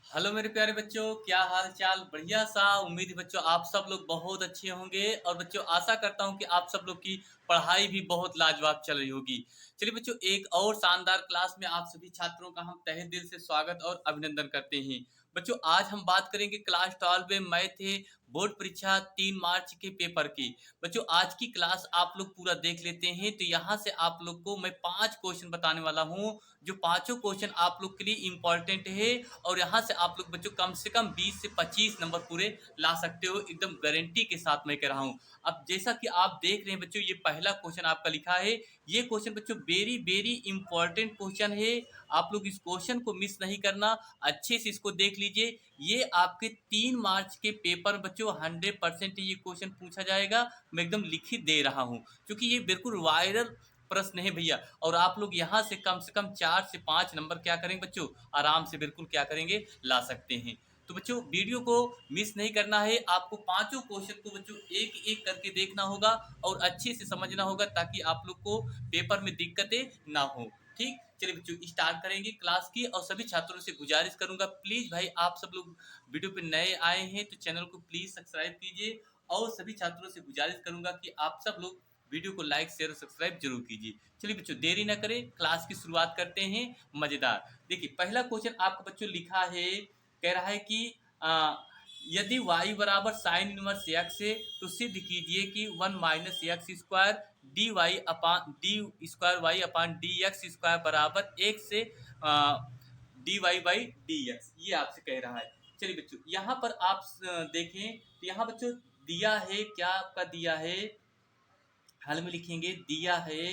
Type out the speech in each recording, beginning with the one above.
Hello मेरे प्यारे बच्चों, क्या हाल चाल। बढ़िया सा। उम्मीद है बच्चों आप सब लोग बहुत अच्छे होंगे और बच्चों आशा करता हूं कि आप सब लोग की पढ़ाई भी बहुत लाजवाब चल रही होगी। चलिए बच्चों, एक और शानदार क्लास में आप सभी छात्रों का हम तहे दिल से स्वागत और अभिनंदन करते हैं। बच्चों आज हम बात करेंगे क्लास 12 में मैथ है बोर्ड परीक्षा 3 मार्च के पेपर की। बच्चों आज की क्लास आप लोग पूरा देख लेते हैं तो यहाँ से आप लोग को मैं 5 क्वेश्चन बताने वाला हूँ, जो पांचों क्वेश्चन आप लोग के लिए इम्पोर्टेंट है। और यहाँ से आप लोग बच्चों कम से कम 20 से 25 नंबर पूरे ला सकते हो, एकदम गारंटी के साथ मैं कह रहा हूँ। अब जैसा कि आप देख रहे हैं बच्चों, ये पहला क्वेश्चन आपका लिखा है। ये क्वेश्चन बच्चों वेरी वेरी इंपॉर्टेंट क्वेश्चन है। आप लोग इस क्वेश्चन को मिस नहीं करना, अच्छे से इसको देख लीजिए। ये आपके 3 मार्च के पेपर में बच्चों 100% ये क्वेश्चन पूछा जाएगा। मैं एकदम लिखित दे रहा हूँ क्योंकि ये बिल्कुल वायरल प्रश्न है भैया। और आप लोग यहाँ से कम 4 से 5 नंबर क्या करेंगे बच्चों, आराम से बिल्कुल क्या करेंगे, ला सकते हैं। तो बच्चों वीडियो को मिस नहीं करना है, आपको पांचों क्वेश्चन को बच्चों एक एक करके देखना होगा और अच्छे से समझना होगा ताकि आप लोग को पेपर में दिक्कतें ना हो। ठीक, चलिए बच्चों स्टार्ट करेंगे क्लास की। और सभी छात्रों से गुजारिश करूंगा, प्लीज भाई आप सब लोग वीडियो पे नए आए हैं तो चैनल को प्लीज सब्सक्राइब कीजिए। और सभी छात्रों से गुजारिश करूंगा कि आप सब लोग वीडियो को लाइक शेयर और सब्सक्राइब जरूर कीजिए। चलिए बच्चों देरी ना करें, क्लास की शुरुआत करते हैं मजेदार। देखिए पहला क्वेश्चन आपका बच्चों लिखा है, कह रहा है कि यदि y बराबर साइन इनवर्स एक्स है तो सिद्ध कीजिए कि 1 - x square D Y upon D square Y upon D X square बराबर एक से D Y by D X, ये आपसे कह रहा है। चलिए बच्चों यहाँ पर आप देखें तो यहाँ बच्चों दिया है, क्या आपका दिया है, हल में लिखेंगे दिया है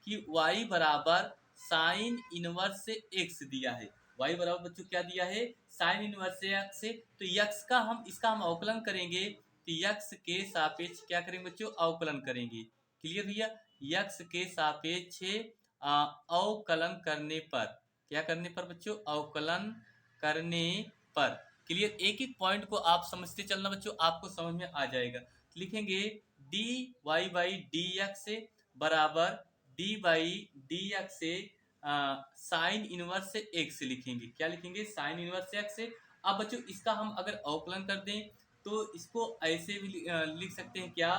कि y बराबर साइन इनवर्स से x दिया है। y बराबर बच्चों क्या दिया है, साइन इनवर्स से x से। तो x का हम इसका हम अवकलन करेंगे तो x के सापेक्ष क्या करेंगे बच्चों, अवकलन करेंगे। क्लियर भैया, x के सापेक्ष अवकलन करने पर, क्या करने पर बच्चों, अवकलन करने पर। क्लियर, एक एक पॉइंट को आप समझते चलना बच्चों, आपको समझ में आ जाएगा। लिखेंगे D Y by D X से बराबर डी बाई डी एक्स से साइन इनवर्स से एक्स लिखेंगे। क्या लिखेंगे, साइन इनवर्स से एक्स से। अब बच्चों इसका हम अगर अवकलन कर दें तो इसको ऐसे भी लिख सकते हैं, क्या,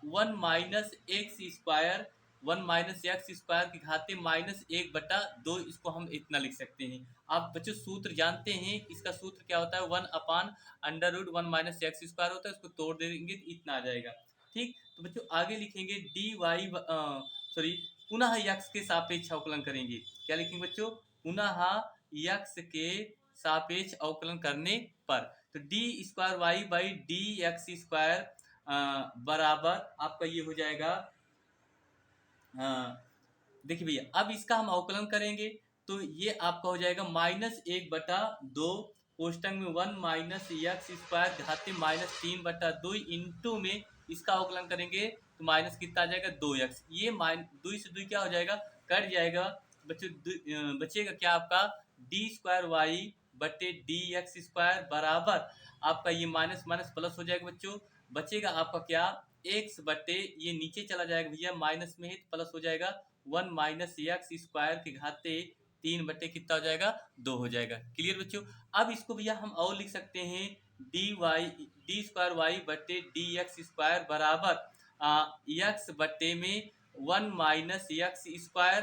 1 - x स्क्वायर 1 - x स्क्वायर की घाते -1/2, इसको हम इतना लिख सकते हैं। आप बच्चों सूत्र जानते हैं, इसका सूत्र क्या होता है, 1/√1 - x स्क्वायर होता है, उसको तोड़ देंगे तो इतना आ जाएगा। ठीक, तो बच्चों आगे लिखेंगे डी वाई सॉरी पुनः यक्स के सापेक्ष अवकलन करेंगे। क्या लिखेंगे बच्चों, पुनः यक्स के सापेक्ष अवकलन करने पर। तो D square Y by D X square बराबर आपका ये हो जाएगा, देखिए भैया अब इसका हम अवकलन करेंगे तो ये आपका हो जाएगा -1/2 कोष्टक में 1 - x स्क्वायर घाते -3/2 इंटू में इसका अवकलन करेंगे तो माइनस कितना आ जाएगा, 2x। ये दुई से दुई क्या हो जाएगा, कट जाएगा बच्चों। बचेगा क्या आपका, डी स्क्वायर वाई बटे डी एक्स स्क्वायर बराबर आपका ये माइनस माइनस प्लस हो जाएगा बच्चों। बचेगा आपका क्या, एक्स बटे ये नीचे चला जाएगा भैया, माइनस में ही प्लस हो जाएगा 1 - x स्क्वायर के घाते 3 बटे कितना हो जाएगा, 2 हो जाएगा। क्लियर बच्चों, अब इसको भैया हम और लिख सकते हैं डी स्क्वायर वाई बटे डी एक्स स्क्वायर बराबर एक्स बटे में 1 - x स्क्वायर,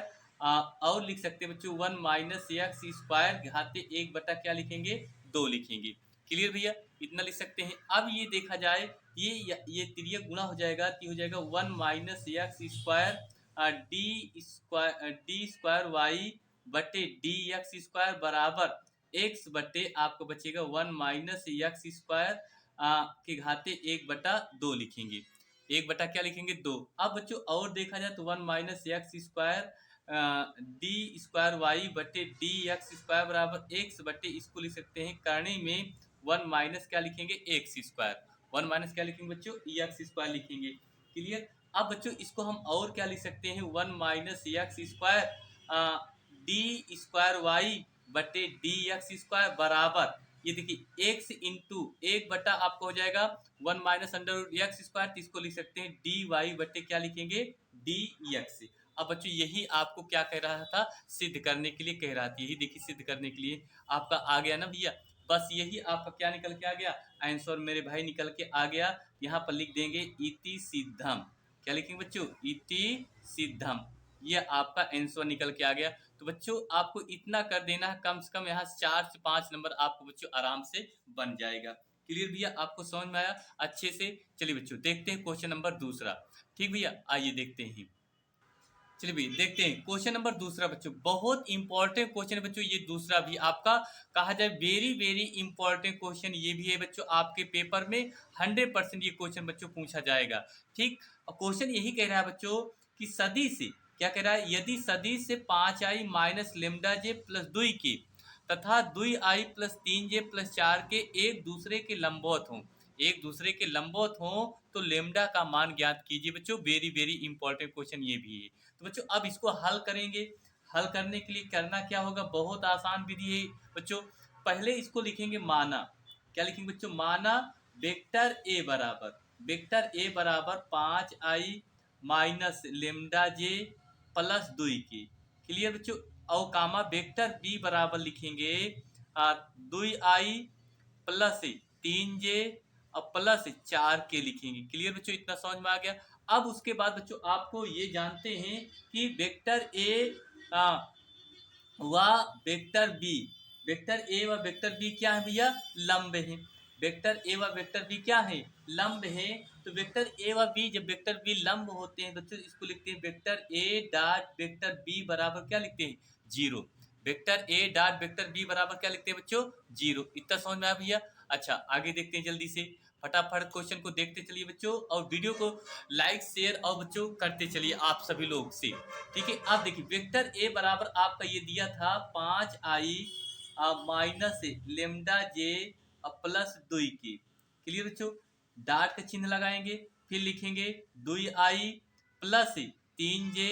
और लिख सकते हैं बच्चों 1 - x स्क्वायर घाते 1 बटा क्या लिखेंगे, 2 लिखेंगे। क्लियर भैया, इतना लिख सकते हैं। अब ये देखा जाए ये तिर्यक गुणा हो जाएगा तो हो जाएगा 1 - x square D square Y बटे डी एक्स स्क्वायर बराबर एक्स बटे आपको बचेगा 1 - x स्क्वायर के घाते 1/2 लिखेंगे। 1 बटा क्या लिखेंगे, 2। अब बच्चों और देखा जाए तो 1 - x square D square Y बटे डी एक्स स्क्वायर बराबर एक्स बटे, इसको लिख सकते हैं करने में 1 माइनस क्या लिखेंगे, एक्स स्क्वायर। 1 माइनस क्या लिखेंगे बच्चों, एक्स स्क्वायर लिखेंगे। क्लियर, अब बच्चों इसको हम और क्या लिख सकते हैं, 1 - x square D square Y बटे डी एक्स स्क्वायर बराबर, ये देखिए एक्स इंटू 1 बटा आपको हो जाएगा 1 - √x स्क्वायर, तो इसको लिख सकते हैं डी वाई बटे क्या लिखेंगे, डी एक्स। अब बच्चों यही आपको क्या कह रहा था, सिद्ध करने के लिए कह रहा था, यही देखिए सिद्ध करने के लिए आपका आ गया ना भैया। बस यही आपका क्या निकल के आ गया, आंसर मेरे भाई निकल के आ गया। यहाँ पर लिख देंगे इति सिद्धम। क्या लिखेंगे बच्चों, इति सिद्धम। ये आपका आंसर निकल के आ गया। तो बच्चों आपको इतना कर देना है, कम से कम यहाँ 4 से 5 नंबर आपको बच्चों आराम से बन जाएगा। क्लियर भैया, आपको समझ में आया अच्छे से। चलिए बच्चों देखते हैं क्वेश्चन नंबर दूसरा। ठीक भैया, आइए देखते हैं। चलिए भैया देखते हैं क्वेश्चन नंबर दूसरा बच्चों, बहुत इंपॉर्टेंट क्वेश्चन है बच्चों। ये दूसरा भी आपका कहा जाए वेरी वेरी इंपॉर्टेंट क्वेश्चन ये भी है बच्चों। आपके पेपर में 100% ये क्वेश्चन बच्चों पूछा जाएगा। ठीक, क्वेश्चन यही कह रहा है बच्चों कि सदी से, क्या कह रहा है, यदि सदी से 5i माइनस लेमडा जे प्लस 2 की तथा 2i प्लस 3j प्लस 4 के एक दूसरे के लंबवत हों, एक दूसरे के लंबवत हों तो लेमडा का मान ज्ञात कीजिए बच्चों। वेरी वेरी इंपॉर्टेंट क्वेश्चन ये भी है। तो बच्चों अब इसको हल करेंगे। हल करने के लिए करना क्या होगा, बहुत आसान विधि है बच्चों। पहले इसको लिखेंगे माना। क्या लिखेंगे बच्चों, माना वेक्टर ए बराबर, वेक्टर ए बराबर 5i माइनस लेमडा जे प्लस 2 की। क्लियर बच्चों, और कामा वेक्टर बी बराबर लिखेंगे 2i प्लस 3j और प्लस 4 के लिखेंगे। क्लियर बच्चों, इतना समझ में आ गया। अब उसके बाद बच्चों आपको ये जानते हैं कि वेक्टर ए व वेक्टर बी, वेक्टर ए व वेक्टर बी क्या है भैया, लंब है। वेक्टर ए व वेक्टर बी क्या है, लंब है। तो वेक्टर ए व बी, जब वेक्टर बी लंब होते हैं बच्चों, इसको लिखते हैं vector A dot vector B बराबर क्या लिखते हैं, 0। Vector A dot vector B बराबर क्या लिखते हैं बच्चों, 0। इतना समझ में आया भैया। अच्छा आगे देखते हैं जल्दी से, फटाफट क्वेश्चन को देखते चलिए बच्चों, और वीडियो को लाइक शेयर और बच्चों करते चलिए आप सभी लोग से। ठीक है, अब देखिए वेक्टर ए बराबर आपका ये दिया था 5i माइनस लेमडा जे प्लस 2 की। क्लियर बच्चों, डॉट का चिन्ह लगाएंगे, फिर लिखेंगे 2i प्लस 3j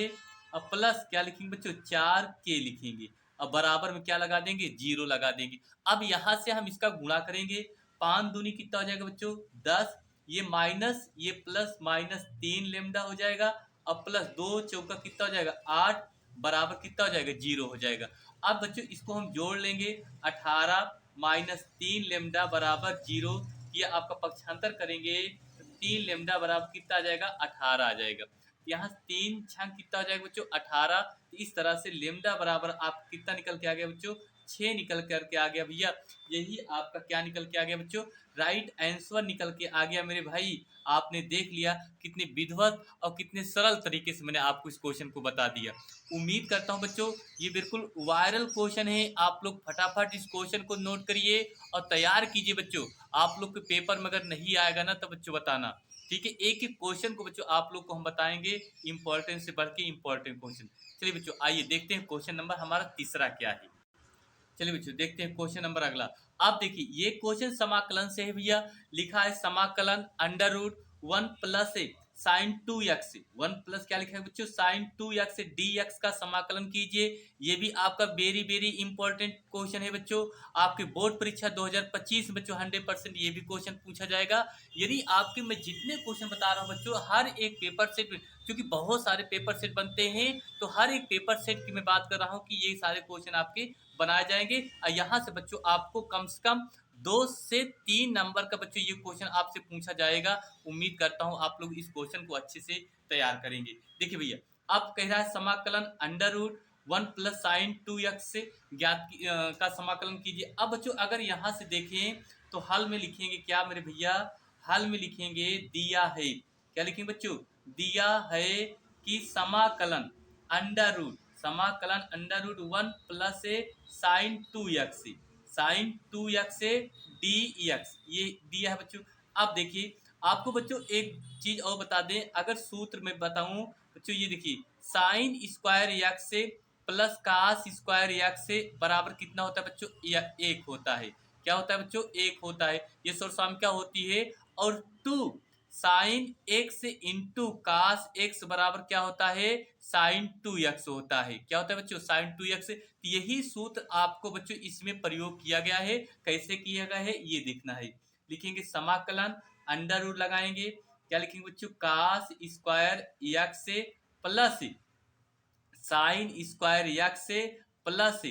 और प्लस क्या लिखेंगे बच्चों, 4k लिखेंगे, अब बराबर में क्या लगा देंगे, 0 लगा देंगे। अब यहां से हम इसका गुणा करेंगे, 5 दूनी कितना हो जाएगा बच्चों, 10, ये माइनस ये प्लस, माइनस 3 लेमडा हो जाएगा और प्लस 2 चौका कितना हो जाएगा, 8, बराबर कितना हो जाएगा, 0 हो जाएगा। अब बच्चों इसको हम जोड़ लेंगे, 18 माइनस 3 लेमडा बराबर 0। ये आपका पक्षांतर करेंगे तो 3 लेमडा बराबर कितना आ जाएगा, 18 आ जाएगा। यहाँ 3 छंग कितना हो जाएगा बच्चों, 18। तो इस तरह से लेमडा बराबर आप कितना निकल के आ गया बच्चों, 6 निकल करके आ गया भैया। यही आपका क्या निकल के आ गया बच्चों, राइट आंसर निकल के आ गया मेरे भाई। आपने देख लिया कितने विधिवत और कितने सरल तरीके से मैंने आपको इस क्वेश्चन को बता दिया। उम्मीद करता हूं बच्चों ये बिल्कुल वायरल क्वेश्चन है, आप लोग फटाफट इस क्वेश्चन को नोट करिए और तैयार कीजिए बच्चों। आप लोग के पेपर में अगर नहीं आएगा ना तो बच्चों बताना। ठीक है, एक एक क्वेश्चन को बच्चों आप लोग को हम बताएंगे, इंपॉर्टेंट से बढ़ के इंपॉर्टेंट क्वेश्चन। चलिए बच्चों आइए देखते हैं क्वेश्चन नंबर हमारा तीसरा क्या है। चलिए बच्चों देखते हैं क्वेश्चन नंबर अगला। अब देखिए ये क्वेश्चन समाकलन से है भैया। लिखा है समाकलन under root 1 plus sine 2x, 1 plus क्या लिखा है बच्चों, साइन 2x dx का समाकलन कीजिए। ये भी आपका वेरी वेरी इंपॉर्टेंट क्वेश्चन है बच्चों। आपके बोर्ड परीक्षा 2025 बच्चों 100% ये भी क्वेश्चन पूछा जाएगा। यदि आपके मैं जितने क्वेश्चन बता रहा हूँ बच्चों, हर एक पेपर सेट, क्योंकि बहुत सारे पेपर सेट बनते हैं, तो हर एक पेपर सेट की मैं बात कर रहा हूँ कि ये सारे क्वेश्चन आपके बनाए जाएंगे। और यहाँ से बच्चों आपको कम से कम 2 से 3 नंबर का बच्चों ये क्वेश्चन आपसे पूछा जाएगा। उम्मीद करता हूँ आप लोग इस क्वेश्चन को अच्छे से तैयार करेंगे। देखिए भैया अब कह रहा है समाकलन under root 1 plus sine 2x से ज्ञात का समाकलन कीजिए। अब बच्चों अगर यहाँ से देखें तो हल में लिखेंगे क्या मेरे भैया, हल में लिखेंगे दिया है, क्या लिखेंगे बच्चों, दिया है कि समाकलन अंडर रूट, समाकलन under root 1 plus sine 2x, sine 2x dx ये दिया है बच्चों। अब देखिए आपको बच्चों एक चीज और बता दें, अगर सूत्र में बताऊं बच्चों, ये देखिए साइन स्क्वायर एक्स से प्लस कास स्क्वायर एक्स से बराबर कितना होता है बच्चों, एक होता है। क्या होता है बच्चों, एक होता है। ये सोर्साम क्या होती है, और 2 sine X into cos X बराबर क्या होता है, साइन 2x होता है। क्या होता है बच्चों, साइन 2x। यही सूत्र आपको बच्चों इसमें प्रयोग किया गया है। कैसे किया गया है ये देखना है। लिखेंगे समाकलन अंडर रूट लगाएंगे, क्या लिखेंगे बच्चों, कास स्क्वायर एक्स से प्लस साइन स्क्वायर एक्स से प्लस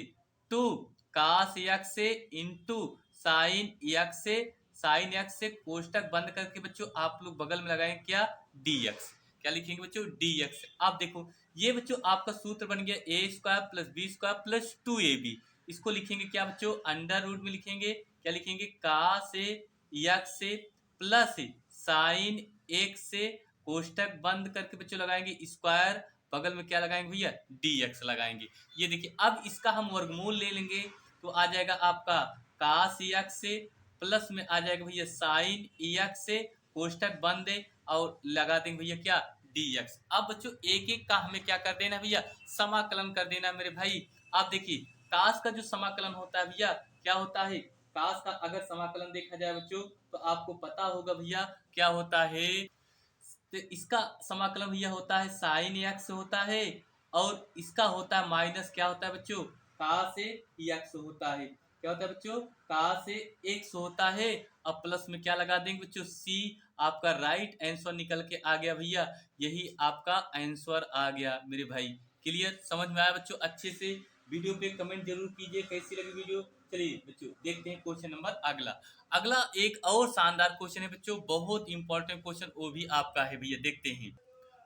2 कास एक्स से इंटू साइन एक्स से कोष्टक बंद करके बच्चों आप लोग बगल में लगाएंगे क्या, dx। क्या लिखेंगे बच्चों, dx। आप देखो ये बच्चों आपका सूत्र बन गया a square plus b square plus 2ab। इसको लिखेंगे क्या बच्चों, अंडर रूट में लिखेंगे, क्या लिखेंगे, का से एक्स से प्लस साइन एक्स से कोष्टक बंद करके बच्चों लगाएंगे स्क्वायर, बगल में क्या लगाएंगे भैया, dx लगाएंगे। ये देखिए अब इसका हम वर्गमूल ले लेंगे तो आ जाएगा आपका कास एक्स से प्लस में आ जाएगा भैया साइन एक्स से कोष्टक बंद है और लगा देंगे भैया क्या, dx। अब बच्चों एक एक का हमें क्या कर देना भैया, समाकलन कर देना मेरे भाई। आप देखिए कास का जो समाकलन होता है भैया क्या होता है, कास का अगर समाकलन देखा जाए बच्चों तो आपको पता होगा भैया क्या होता है, तो इसका समाकलन भैया होता है साइन एक्स होता है और इसका होता है माइनस क्या होता है बच्चों, का से एक्स होता है। क्या होता है बच्चों, का से एक्स होता है। अब प्लस में क्या लगा देंगे बच्चों, सी। आपका राइट आंसर निकल के आ गया भैया, यही आपका आंसर आ गया मेरे भाई। क्लियर, समझ में आया बच्चों अच्छे से। वीडियो पे कमेंट जरूर कीजिए कैसी लगी वीडियो। चलिए बच्चों देखते हैं क्वेश्चन नंबर अगला। अगला एक और शानदार क्वेश्चन है बच्चों, बहुत इंपॉर्टेंट क्वेश्चन वो भी आपका है भैया, देखते हैं।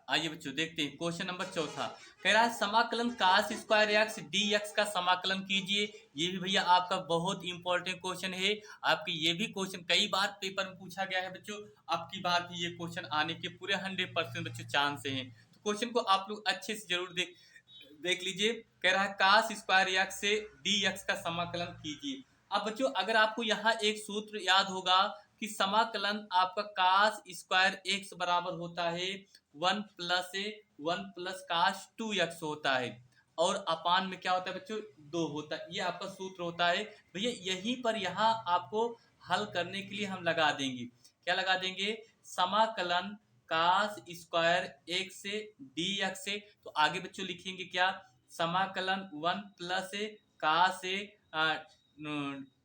आइए बच्चों देखते हैं क्वेश्चन नंबर चौथा। कह रहा है समाकलन cos square X D X का समाकलन कीजिए। ये भी भैया आपका बहुत इंपॉर्टेंट क्वेश्चन है। आपकी ये भी क्वेश्चन कई बार पेपर में पूछा गया है बच्चों, आपकी बार भी ये क्वेश्चन आने के पूरे 100% बच्चों चांस हैं। तो क्वेश्चन को आप लोग अच्छे से जरूर देख लीजिए। कह रहा है कास स्क्वायर एक्स से डी एक्स का समाकलन कीजिए। अब बच्चों अगर आपको यहाँ एक सूत्र याद होगा कि समाकलन आपका कास स्क्वायर एक्स बराबर होता है 1 प्लस कास 2x होता है और अपान में क्या होता है बच्चों, 2 होता है। ये आपका सूत्र होता है भैया। यहीं पर यहाँ आपको हल करने के लिए हम लगा देंगे, क्या लगा देंगे, समाकलन कास स्क्वायर एक्स से डी एक्स से। तो आगे बच्चों लिखेंगे क्या, समाकलन 1 प्लस कास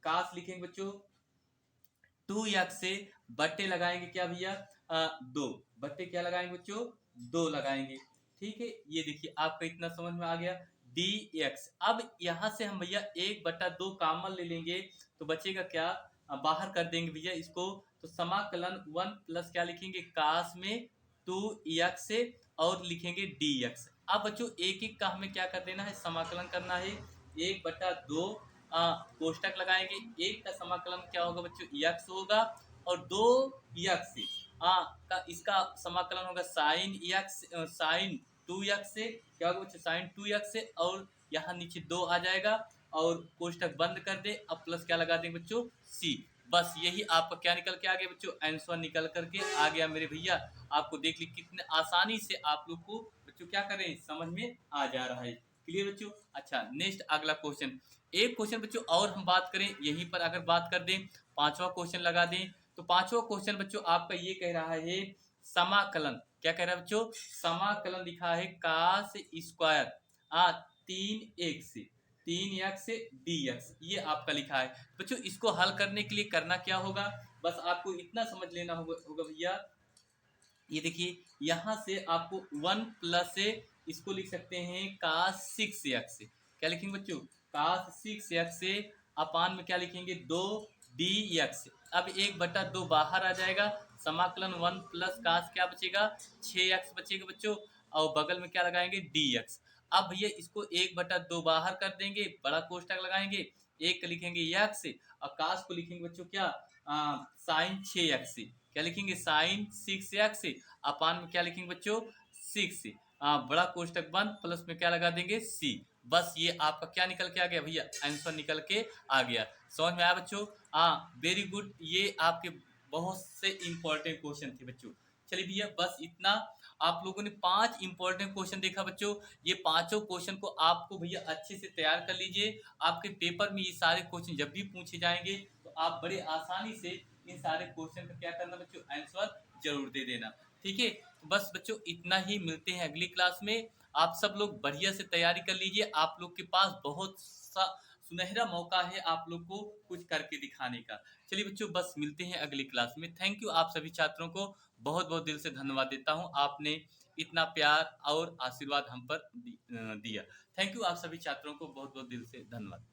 कास लिखेंगे बच्चों 2x से बट्टे लगाएंगे क्या भैया, 2 बट्टे क्या लगाएंगे बच्चों, 2 लगाएंगे। ठीक है, ये देखिए आपका इतना समझ में आ गया dx। अब यहाँ से हम भैया 1/2 कॉमन ले लेंगे तो बचेगा क्या, बाहर कर देंगे भैया इसको। तो समाकलन 1 प्लस क्या लिखेंगे, कास में 2x से और लिखेंगे dx। अब बच्चों एक एक का हमें क्या कर देना है, समाकलन करना है। 1/2 कोष्टक लगाएंगे, एक का समाकलन क्या होगा बच्चों, x होगा और 2x का इसका समाकलन होगा साइन x, साइन 2x से क्या होगा बच्चों, साइन 2x से और यहाँ नीचे 2 आ जाएगा और कोष्टक बंद कर दे। अब प्लस क्या लगा देंगे बच्चों, c। बस यही आपका क्या निकल के आ गया बच्चों, आंसर निकल करके आ गया मेरे भैया। आपको देख ली कितने आसानी से आप लोग को बच्चों क्या करें, समझ में आ जा रहा है। क्लियर बच्चों। अच्छा नेक्स्ट अगला क्वेश्चन, एक क्वेश्चन बच्चों और हम बात करें यहीं पर, अगर बात कर दें पांचवा क्वेश्चन लगा दें तो पांचवा क्वेश्चन बच्चों आपका ये कह रहा है समाकलन, क्या कह रहा है बच्चों, समाकलन लिखा है कास स्क्वायर 3x से dx, ये आपका लिखा है बच्चों। इसको हल करने के लिए करना क्या होगा, बस आपको इतना समझ लेना होगा भैया। ये देखिए यहाँ से आपको 1 प्लस से इसको लिख सकते हैं कास 6x से, क्या लिखेंगे बच्चों, कास 6x से अपान में क्या लिखेंगे 2dx। अब 1/2 बाहर आ जाएगा, समाकलन 1 प्लस कास क्या बचेगा 6x बचेगा बच्चों और बगल में क्या लगाएंगे dx। अब भैया इसको 1/2 बाहर कर देंगे, बड़ा कोष्टक लगाएंगे, एक लिखेंगे x और कास को लिखेंगे बच्चों क्या, साइन 6x, क्या लिखेंगे साइन 6x अपान में क्या लिखेंगे बच्चों 6, बड़ा कोष्टक बंद, प्लस में क्या लगा देंगे c। बस ये आपका क्या निकल के आ गया भैया, आंसर निकल के आ गया। समझ में आया बच्चों, वेरी गुड। ये आपके बहुत से इंपॉर्टेंट क्वेश्चन थे बच्चों। चलिए भैया बस इतना, आप लोगों ने 5 इंपॉर्टेंट क्वेश्चन देखा बच्चों। ये पांचों क्वेश्चन को आपको भैया अच्छे से तैयार कर लीजिए। आपके पेपर में ये सारे क्वेश्चन जब भी पूछे जाएंगे तो आप बड़े आसानी से इन सारे क्वेश्चन का क्या करना बच्चों, आंसर जरूर दे देना। ठीक है, तो बस बच्चों इतना ही, मिलते हैं अगली क्लास में। आप सब लोग बढ़िया से तैयारी कर लीजिए, आप लोग के पास बहुत सा सुनहरा मौका है आप लोग को कुछ करके दिखाने का। चलिए बच्चों बस मिलते हैं अगली क्लास में। थैंक यू, आप सभी छात्रों को बहुत बहुत दिल से धन्यवाद देता हूं, आपने इतना प्यार और आशीर्वाद हम पर दिया। थैंक यू, आप सभी छात्रों को बहुत बहुत दिल से धन्यवाद।